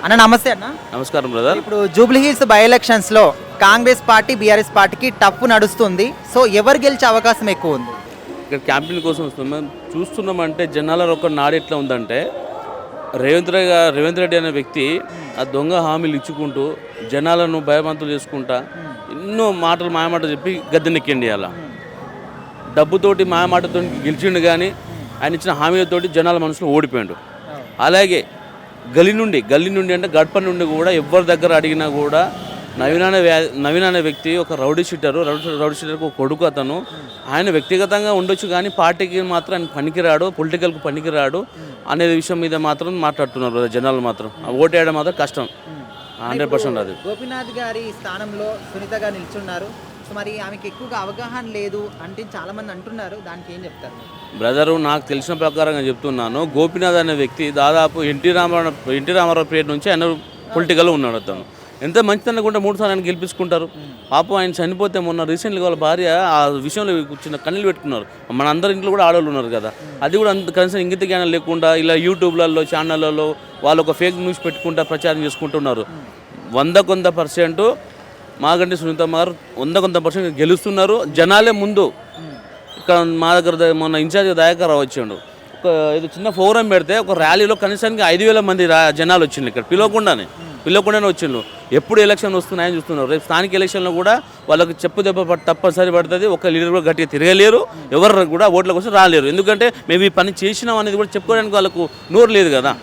అన్న నమస్తే అన్న. నమస్కారం బ్రదర్. ఇప్పుడు జూబ్లీ హిల్స్ బై ఎలక్షన్స్ లో కాంగ్రెస్ పార్టీ బీఆర్ఎస్ పార్టీకి టఫ్ నడుస్తుంది. సో ఎవరు గెలిచే అవకాశం ఎక్కువ ఉంది? ఇక్కడ క్యాంపెయిన్ కోసం వస్తున్నాం. చూస్తున్నామంటే జనాల ఒక నాడు ఎట్లా ఉందంటే రేవంత్ రెడ్డి అనే వ్యక్తి ఆ దొంగ హామీలు ఇచ్చుకుంటూ జనాలను భయవంతులు చేసుకుంటా ఎన్నో మాయమాటలు చెప్పి గద్దెనెక్కిండి. అలా డబ్బుతోటి మాయమాటతో గెలిచిండు, కానీ ఆయన ఇచ్చిన హామీలతోటి జనాల మనసులో ఓడిపోయాడు. అలాగే గల్లీ నుండి అంటే గడప నుండి కూడా ఎవరి దగ్గర అడిగినా కూడా నవీన్ అనే వ్యక్తి ఒక రౌడీ షీటర్కి ఒక కొడుకు. అతను ఆయన వ్యక్తిగతంగా ఉండొచ్చు కానీ పార్టీకి మాత్రం ఆయన పనికిరాడు, పొలిటికల్కి పనికిరాడు అనే విషయం మీద మాత్రం మాట్లాడుతున్నారు జనాలు. మాత్రం ఓటేయడం మాత్రం కష్టం, 100% అది. గోపీనాథ్ గారి స్థానంలో సునీత గారు నిల్చున్నారు. సో మరి ఆమెకి ఎక్కువగా అవగాహన లేదు అంటే చాలా మంది అంటున్నారు. దానికి ఏం చెప్తారు బ్రదరు? నాకు తెలిసిన ప్రకారంగా చెప్తున్నాను, గోపీనాథ్ అనే వ్యక్తి దాదాపు ఎన్టీ రామారావు పీరియడ్ నుంచి ఆయన పొలిటికల్లో ఉన్నాడు. అతను ఎంత మంచితనం కూడా 3 సార్లు ఆయన గెలిపించుకుంటారు. పాపం ఆయన చనిపోతే మొన్న రీసెంట్గా వాళ్ళ భార్య ఆ విషయంలో కూర్చున్న కన్నీళ్ళు పెట్టుకున్నారు. మన అందరి ఇంట్లో కూడా ఆడవాళ్ళు ఉన్నారు కదా, అది కూడా అంత కనీసం ఇంగిత జ్ఞానం లేకుండా ఇలా యూట్యూబ్లలో ఛానళ్ళలో వాళ్ళు ఒక ఫేక్ న్యూస్ పెట్టుకుంటా ప్రచారం చేసుకుంటున్నారు. 100% మాగంటి సునీత గారు 100% గెలుస్తున్నారు. జనాలే ముందు. ఇక్కడ మా దగ్గర మొన్న ఇన్ఛార్జ్ దయాకర్ రావు వచ్చాడు. ఇది చిన్న ప్రోగ్రాం పెడితే ఒక ర్యాలీలో కనీసానికి 5,000 మంది జనాలు వచ్చిండ్రు. ఇక్కడ పిలవకుండానే వచ్చిండ్రు. ఎప్పుడు ఎలక్షన్ వస్తున్నాయని చూస్తున్నారు. రేపు స్థానిక ఎలక్షన్లో కూడా వాళ్ళకి చెప్పు దెబ్బ తప్పనిసరి పడుతుంది. ఒక లీడర్ కూడా గట్టిగా తిరగలేరు, ఎవరు కూడా ఓట్ల కోసం రాలేరు. ఎందుకంటే మేము ఈ పని చేసినాం అనేది కూడా చెప్పుకోవడానికి వాళ్ళకు నోరు లేదు కదా,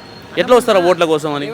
ఎట్లా వస్తారా ఓట్ల కోసం అని.